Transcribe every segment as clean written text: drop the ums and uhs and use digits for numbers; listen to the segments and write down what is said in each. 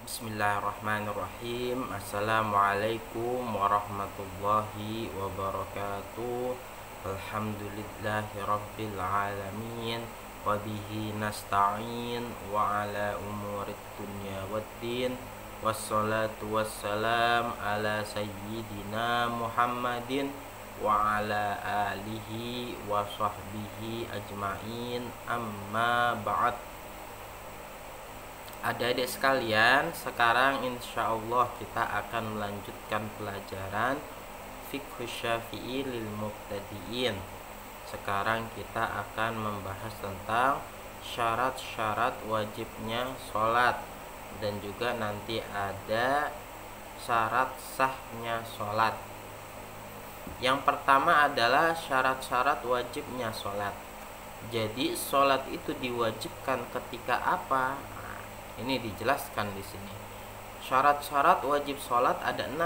Bismillahirrahmanirrahim. Assalamualaikum warahmatullahi wabarakatuh. Alhamdulillahi rabbil alamin. Wabihi nasta'in wa ala umurid dunya waddin. Wassalatu wassalam ala sayyidina Muhammadin wa ala alihi wa sahbihi ajma'in. Amma ba'd. Adik-adik sekalian, sekarang insya Allah kita akan melanjutkan pelajaran Fiqh Syafi'i lil Mubtadi'in. Sekarang kita akan membahas tentang syarat-syarat wajibnya sholat, dan juga nanti ada syarat sahnya sholat. Yang pertama adalah syarat-syarat wajibnya sholat. Jadi sholat itu diwajibkan ketika apa? Ini dijelaskan di sini. Syarat-syarat wajib sholat ada 6.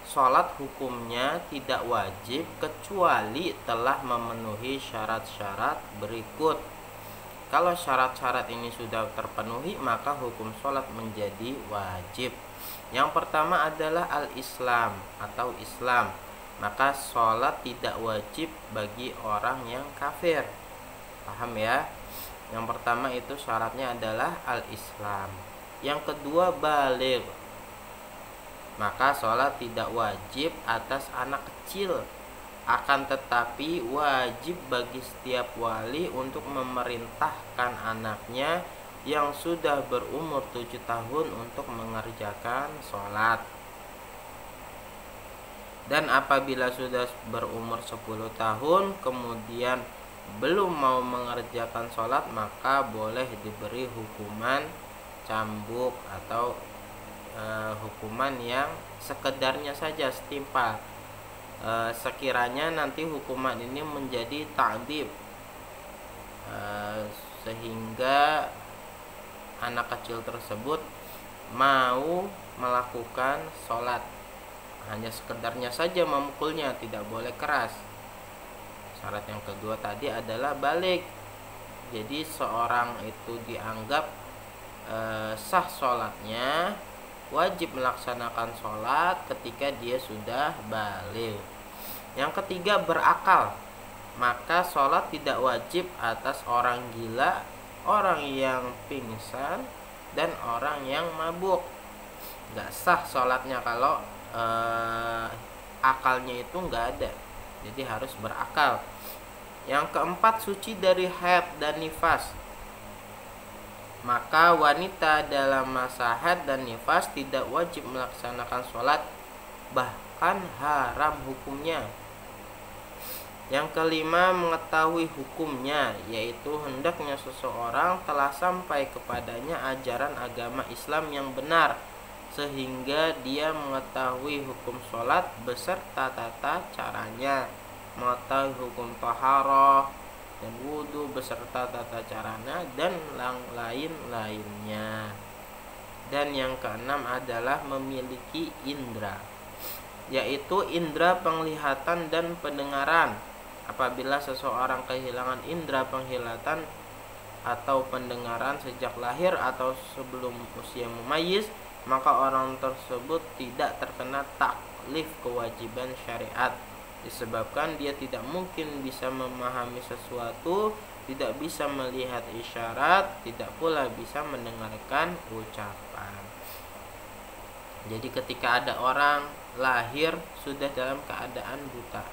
Sholat hukumnya tidak wajib kecuali telah memenuhi syarat-syarat berikut. Kalau syarat-syarat ini sudah terpenuhi, maka hukum sholat menjadi wajib. Yang pertama adalah al-Islam atau Islam. Maka sholat tidak wajib bagi orang yang kafir. Paham ya? Yang pertama itu syaratnya adalah al-Islam. Yang kedua baligh. Maka sholat tidak wajib atas anak kecil, akan tetapi wajib bagi setiap wali untuk memerintahkan anaknya yang sudah berumur 7 tahun untuk mengerjakan sholat. Dan apabila sudah berumur 10 tahun kemudian belum mau mengerjakan sholat, maka boleh diberi hukuman cambuk atau hukuman yang sekedarnya saja, setimpal. Sekiranya nanti hukuman ini menjadi ta'dib, sehingga anak kecil tersebut mau melakukan sholat, hanya sekedarnya saja memukulnya, tidak boleh keras. Syarat yang kedua tadi adalah balik. Jadi seorang itu dianggap sah sholatnya, wajib melaksanakan sholat ketika dia sudah balik. Yang ketiga berakal. Maka sholat tidak wajib atas orang gila, orang yang pingsan, dan orang yang mabuk. Gak sah sholatnya kalau akalnya itu gak ada. Jadi harus berakal. Yang keempat, suci dari haid dan nifas. Maka wanita dalam masa haid dan nifas tidak wajib melaksanakan sholat, bahkan haram hukumnya. Yang kelima, mengetahui hukumnya, yaitu hendaknya seseorang telah sampai kepadanya ajaran agama Islam yang benar, sehingga dia mengetahui hukum sholat beserta tata caranya, mengetahui hukum taharah dan wudhu beserta tata caranya, dan lain-lainnya. Dan yang keenam adalah memiliki indera, yaitu indera penglihatan dan pendengaran. Apabila seseorang kehilangan indera penglihatan atau pendengaran sejak lahir atau sebelum usia mumayyiz, maka orang tersebut tidak terkena taklif kewajiban syariat, disebabkan dia tidak mungkin bisa memahami sesuatu, tidak bisa melihat isyarat, tidak pula bisa mendengarkan ucapan. Jadi ketika ada orang lahir sudah dalam keadaan buta,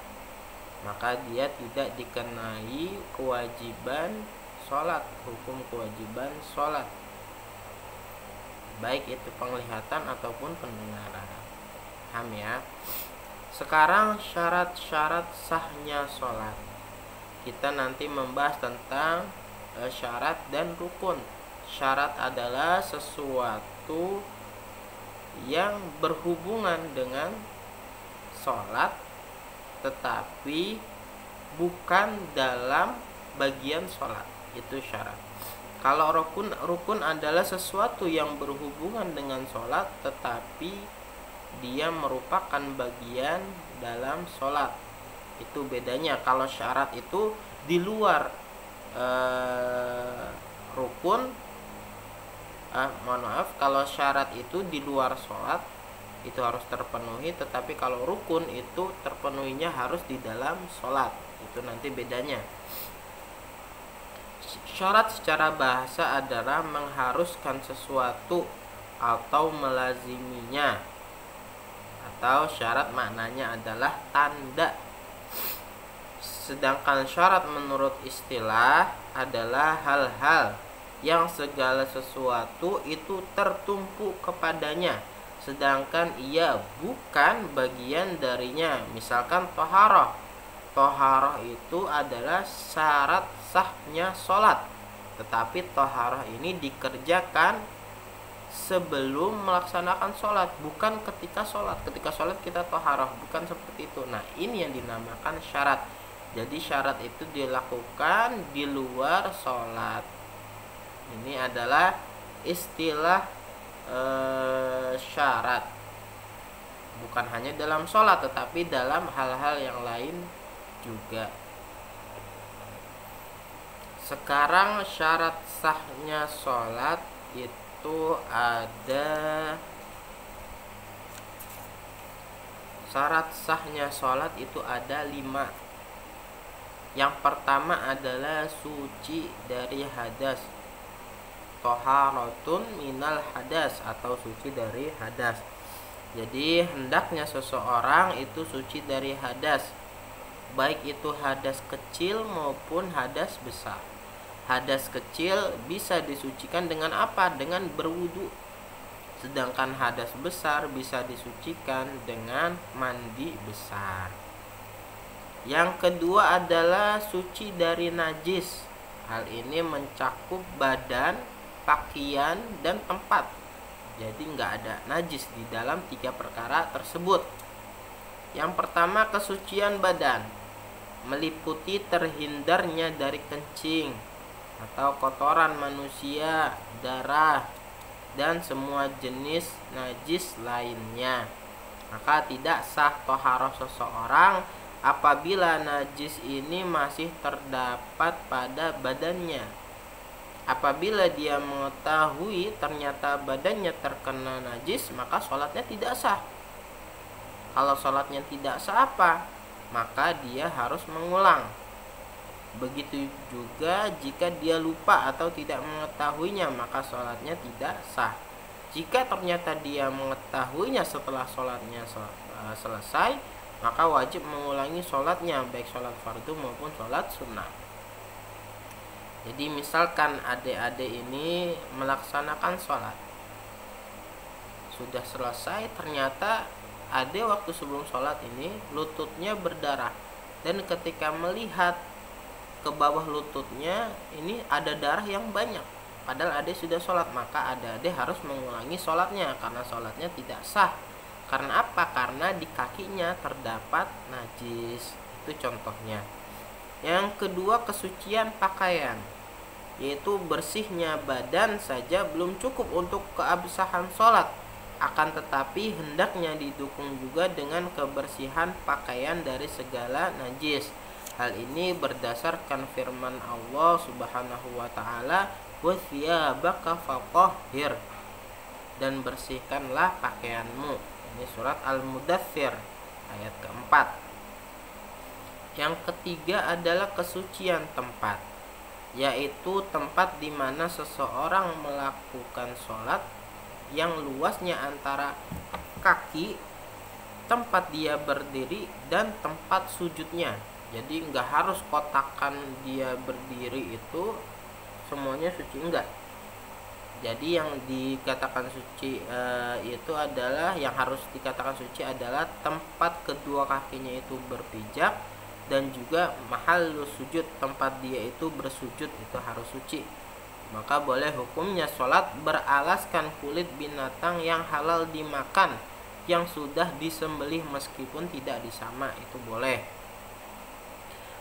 maka dia tidak dikenai kewajiban sholat, hukum kewajiban sholat, baik itu penglihatan ataupun pendengaran. Paham ya? Sekarang syarat-syarat sahnya sholat. Kita nanti membahas tentang syarat dan rukun. Syarat adalah sesuatu yang berhubungan dengan sholat, tetapi bukan dalam bagian sholat. Itu syarat. Kalau rukun adalah sesuatu yang berhubungan dengan sholat, tetapi dia merupakan bagian dalam sholat. Itu bedanya. Kalau syarat itu di luar rukun, mohon maaf, kalau syarat itu di luar sholat itu harus terpenuhi, tetapi kalau rukun itu terpenuhinya harus di dalam sholat. Itu nanti bedanya. Syarat secara bahasa adalah mengharuskan sesuatu atau melaziminya, atau syarat maknanya adalah tanda. Sedangkan syarat menurut istilah adalah hal-hal yang segala sesuatu itu tertumpu kepadanya, sedangkan ia bukan bagian darinya. Misalkan toharoh. Toharoh itu adalah syarat sahnya sholat, tetapi toharoh ini dikerjakan sebelum melaksanakan sholat, bukan ketika sholat. Ketika sholat kita toharoh, bukan seperti itu. Nah, ini yang dinamakan syarat. Jadi syarat itu dilakukan di luar sholat. Ini adalah istilah syarat, bukan hanya dalam sholat, tetapi dalam hal-hal yang lain juga. Sekarang syarat sahnya sholat itu ada, syarat sahnya sholat itu ada 5. Yang pertama adalah suci dari hadas, toharatun minal hadas, atau suci dari hadas. Jadi hendaknya seseorang itu suci dari hadas, baik itu hadas kecil maupun hadas besar. Hadas kecil bisa disucikan dengan apa? Dengan berwudu. Sedangkan hadas besar bisa disucikan dengan mandi besar. Yang kedua adalah suci dari najis. Hal ini mencakup badan, pakaian, dan tempat. Jadi nggak ada najis di dalam 3 perkara tersebut. Yang pertama, kesucian badan, meliputi terhindarnya dari kencing atau kotoran manusia, darah, dan semua jenis najis lainnya. Maka tidak sah toharoh seseorang apabila najis ini masih terdapat pada badannya. Apabila dia mengetahui ternyata badannya terkena najis, maka sholatnya tidak sah. Kalau sholatnya tidak sah apa? Maka dia harus mengulang. Begitu juga jika dia lupa atau tidak mengetahuinya, maka sholatnya tidak sah. Jika ternyata dia mengetahuinya setelah sholatnya selesai, maka wajib mengulangi sholatnya, baik sholat fardu maupun sholat sunnah. Jadi misalkan adik-adik ini melaksanakan sholat, sudah selesai, ternyata adik waktu sebelum sholat ini lututnya berdarah, dan ketika melihat ke bawah lututnya ini ada darah yang banyak, padahal adik sudah sholat, maka adik harus mengulangi sholatnya karena sholatnya tidak sah. Karena apa? Karena di kakinya terdapat najis. Itu contohnya. Yang kedua, kesucian pakaian, yaitu bersihnya badan saja belum cukup untuk keabsahan sholat, akan tetapi hendaknya didukung juga dengan kebersihan pakaian dari segala najis. Hal ini berdasarkan firman Allah Subhanahu wa taala, "Wa thiyabaka fatahhir," dan bersihkanlah pakaianmu. Ini surat Al-Mudaththir ayat keempat. Yang ketiga adalah kesucian tempat, yaitu tempat di mana seseorang melakukan sholat yang luasnya antara kaki, tempat dia berdiri, dan tempat sujudnya. Jadi nggak harus kotakan dia berdiri itu semuanya suci, enggak. Jadi yang dikatakan suci itu adalah, yang harus dikatakan suci adalah tempat kedua kakinya itu berpijak, dan juga mahallus sujud, tempat dia itu bersujud, itu harus suci. Maka boleh hukumnya sholat beralaskan kulit binatang yang halal dimakan, yang sudah disembelih meskipun tidak disama, itu boleh.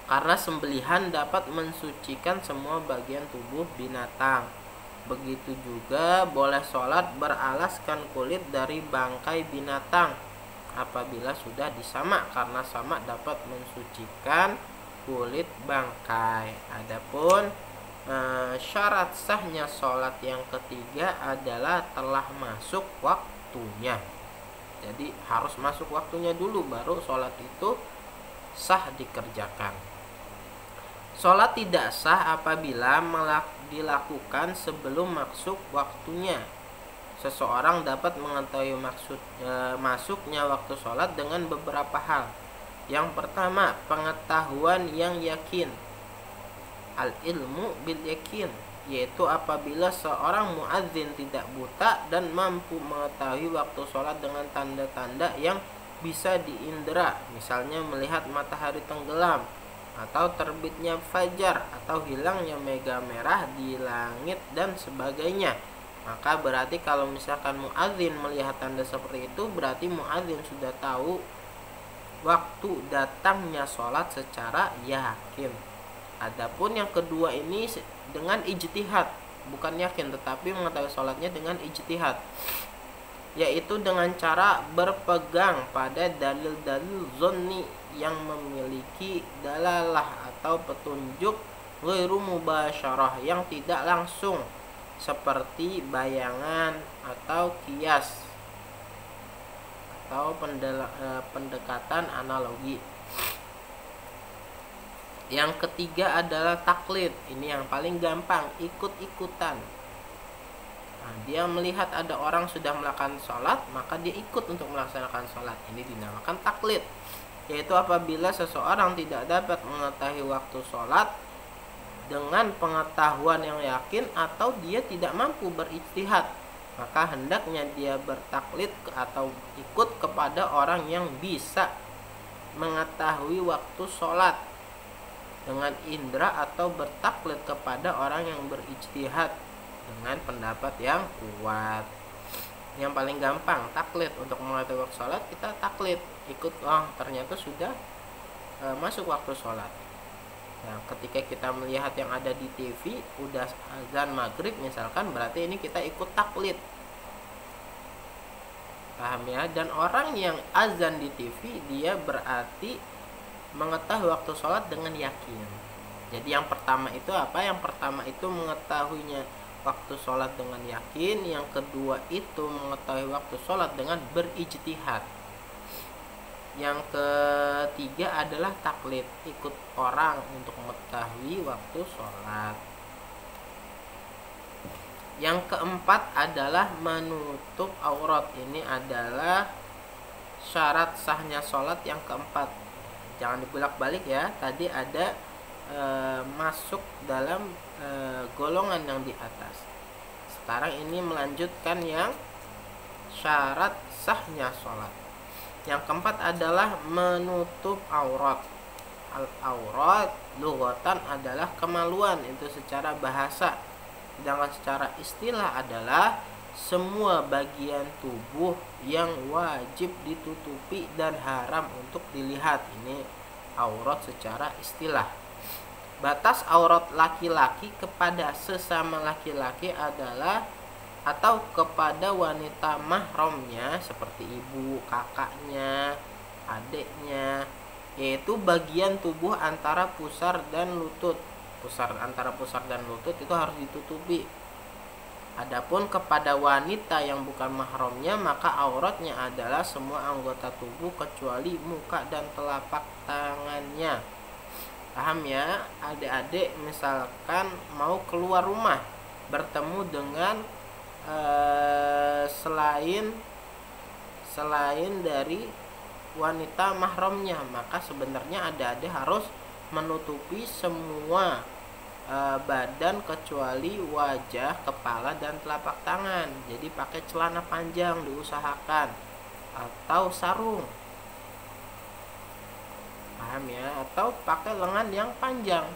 Karena sembelihan dapat mensucikan semua bagian tubuh binatang. Begitu juga boleh sholat beralaskan kulit dari bangkai binatang apabila sudah disamak, karena samak dapat mensucikan kulit bangkai. Adapun Syarat sahnya sholat yang ketiga adalah telah masuk waktunya. Jadi harus masuk waktunya dulu baru sholat itu sah dikerjakan. Sholat tidak sah apabila dilakukan sebelum masuk waktunya. Seseorang dapat mengetahui masuknya waktu sholat dengan beberapa hal. Yang pertama, pengetahuan yang yakin. Al-ilmu bil yakin, yaitu apabila seorang muadzin tidak buta dan mampu mengetahui waktu sholat dengan tanda-tanda yang bisa diindra, misalnya melihat matahari tenggelam, atau terbitnya fajar, atau hilangnya mega merah di langit dan sebagainya. Maka berarti kalau misalkan muadzin melihat tanda seperti itu, berarti muadzin sudah tahu waktu datangnya sholat secara yakin. Adapun yang kedua ini dengan ijtihad, bukan yakin tetapi mengetahui sholatnya dengan ijtihad, yaitu dengan cara berpegang pada dalil-dalil zonni yang memiliki dalalah atau petunjuk ghairu mubasyarah, yang tidak langsung, seperti bayangan atau kias atau pendekatan analogi. Yang ketiga adalah taklid. Ini yang paling gampang, ikut-ikutan. Nah, dia melihat ada orang sudah melakukan sholat, maka dia ikut untuk melaksanakan sholat. Ini dinamakan taklid, yaitu apabila seseorang tidak dapat mengetahui waktu sholat dengan pengetahuan yang yakin, atau dia tidak mampu berijtihad, maka hendaknya dia bertaklid atau ikut kepada orang yang bisa mengetahui waktu sholat dengan indra, atau bertaklid kepada orang yang berijtihad dengan pendapat yang kuat. Yang paling gampang taklid, untuk mengetahui waktu sholat kita taklid, ikut, ternyata sudah masuk waktu sholat. Nah, ketika kita melihat yang ada di TV udah azan maghrib misalkan, berarti ini kita ikut taklid, paham ya? Dan orang yang azan di TV dia berarti mengetahui waktu sholat dengan yakin. Jadi yang pertama itu apa? Yang pertama itu mengetahuinya waktu sholat dengan yakin. Yang kedua itu mengetahui waktu sholat dengan berijtihad. Yang ketiga adalah taklid, ikut orang untuk mengetahui waktu sholat. Yang keempat adalah menutup aurat. Ini adalah syarat sahnya sholat yang keempat. Jangan dibulak-balik ya. Tadi ada masuk dalam golongan yang di atas. Sekarang ini melanjutkan yang syarat sahnya sholat. Yang keempat adalah menutup aurat. Al-aurat lughatan adalah kemaluan, itu secara bahasa. Sedangkan secara istilah adalah semua bagian tubuh yang wajib ditutupi dan haram untuk dilihat. Ini aurat secara istilah. Batas aurat laki-laki kepada sesama laki-laki adalah, atau kepada wanita mahramnya seperti ibu, kakaknya, adiknya, yaitu bagian tubuh antara pusar dan lutut. Antara pusar dan lutut itu harus ditutupi. Adapun kepada wanita yang bukan mahramnya, maka auratnya adalah semua anggota tubuh kecuali muka dan telapak tangannya. Paham ya? Adik-adik misalkan mau keluar rumah, bertemu dengan selain dari wanita mahramnya, maka sebenarnya adik-adik harus menutupi semua badan kecuali wajah, kepala, dan telapak tangan. Jadi pakai celana panjang diusahakan, atau sarung, paham ya? Atau pakai lengan yang panjang.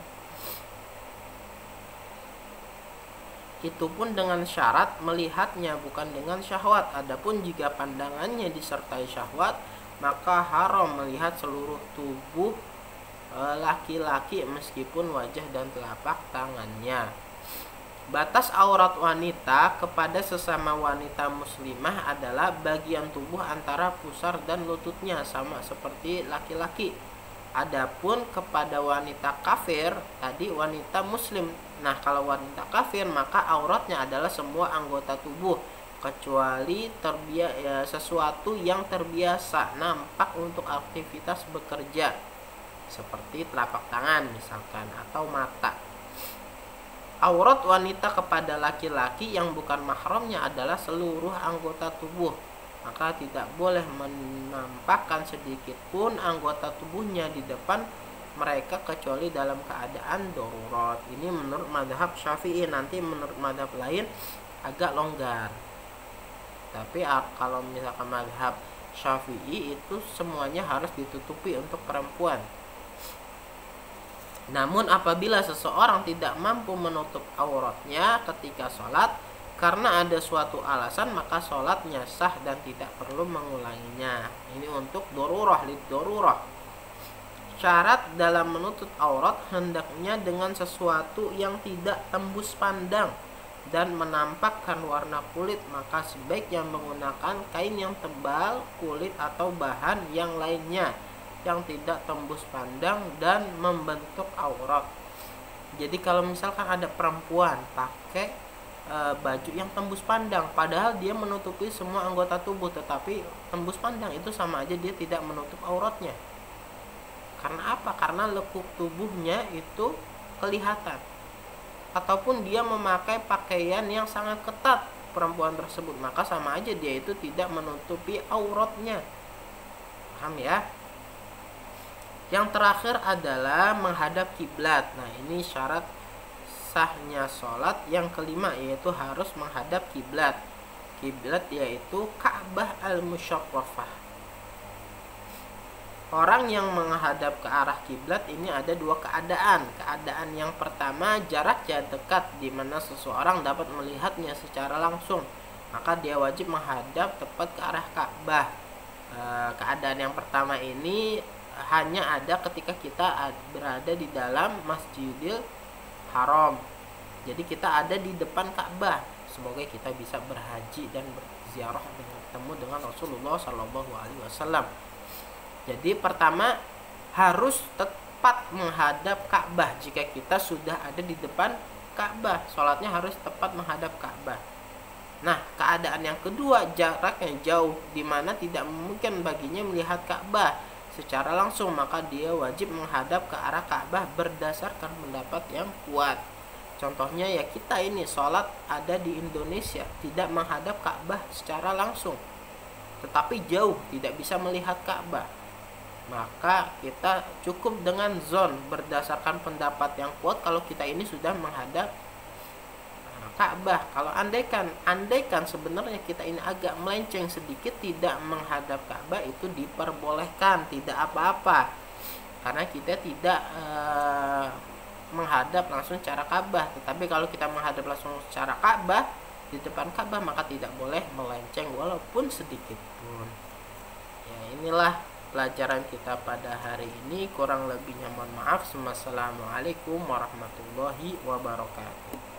Itu pun dengan syarat melihatnya bukan dengan syahwat. Adapun jika pandangannya disertai syahwat, maka haram melihat seluruh tubuh laki-laki meskipun wajah dan telapak tangannya. Batas aurat wanita kepada sesama wanita muslimah adalah bagian tubuh antara pusar dan lututnya, sama seperti laki-laki. Adapun kepada wanita kafir, tadi wanita muslim Nah, kalau wanita kafir maka auratnya adalah semua anggota tubuh kecuali sesuatu yang terbiasa nampak untuk aktivitas bekerja seperti telapak tangan misalkan atau mata. Aurat wanita kepada laki-laki yang bukan mahramnya adalah seluruh anggota tubuh, maka tidak boleh menampakkan sedikit pun anggota tubuhnya di depan mereka kecuali dalam keadaan darurat. Ini menurut mazhab Syafi'i. Nanti menurut mazhab lain agak longgar. Tapi kalau misalkan mazhab Syafi'i itu semuanya harus ditutupi untuk perempuan. Namun apabila seseorang tidak mampu menutup auratnya ketika sholat karena ada suatu alasan, maka sholatnya sah dan tidak perlu mengulanginya. Ini untuk darurah, liddarurah. Syarat dalam menutup aurat hendaknya dengan sesuatu yang tidak tembus pandang dan menampakkan warna kulit, maka sebaiknya menggunakan kain yang tebal, kulit atau bahan yang lainnya yang tidak tembus pandang dan membentuk aurat. Jadi kalau misalkan ada perempuan pakai baju yang tembus pandang, padahal dia menutupi semua anggota tubuh, tetapi tembus pandang, itu sama aja dia tidak menutup auratnya. Karena apa? Karena lekuk tubuhnya itu kelihatan. Ataupun dia memakai pakaian yang sangat ketat perempuan tersebut, maka sama aja dia itu tidak menutupi auratnya. Paham ya? Yang terakhir adalah menghadap kiblat. Nah, ini syarat sahnya sholat yang kelima, yaitu harus menghadap kiblat. Kiblat yaitu Ka'bah al-Musyarrafah. Orang yang menghadap ke arah kiblat ini ada dua keadaan. Keadaan yang pertama, jaraknya dekat di mana seseorang dapat melihatnya secara langsung, maka dia wajib menghadap tepat ke arah Ka'bah. Keadaan yang pertama ini hanya ada ketika kita berada di dalam Masjidil Haram. Jadi kita ada di depan Ka'bah. Semoga kita bisa berhaji dan berziarah dan bertemu dengan Rasulullah SAW. Jadi pertama harus tepat menghadap Ka'bah. Jika kita sudah ada di depan Ka'bah, sholatnya harus tepat menghadap Ka'bah. Nah, keadaan yang kedua, jaraknya jauh di mana tidak mungkin baginya melihat Ka'bah secara langsung, maka dia wajib menghadap ke arah Ka'bah berdasarkan pendapat yang kuat. Contohnya ya kita ini sholat ada di Indonesia, tidak menghadap Ka'bah secara langsung, tetapi jauh, tidak bisa melihat Ka'bah, maka kita cukup dengan zon berdasarkan pendapat yang kuat kalau kita ini sudah menghadap Ka'bah. Kalau andaikan sebenarnya kita ini agak melenceng sedikit, tidak menghadap Ka'bah, itu diperbolehkan, tidak apa-apa, karena kita tidak menghadap langsung secara Ka'bah. Tetapi kalau kita menghadap langsung secara Ka'bah di depan Ka'bah, maka tidak boleh melenceng walaupun sedikit pun. Ya, inilah pelajaran kita pada hari ini. Kurang lebihnya mohon maaf. Wassalamualaikum warahmatullahi wabarakatuh.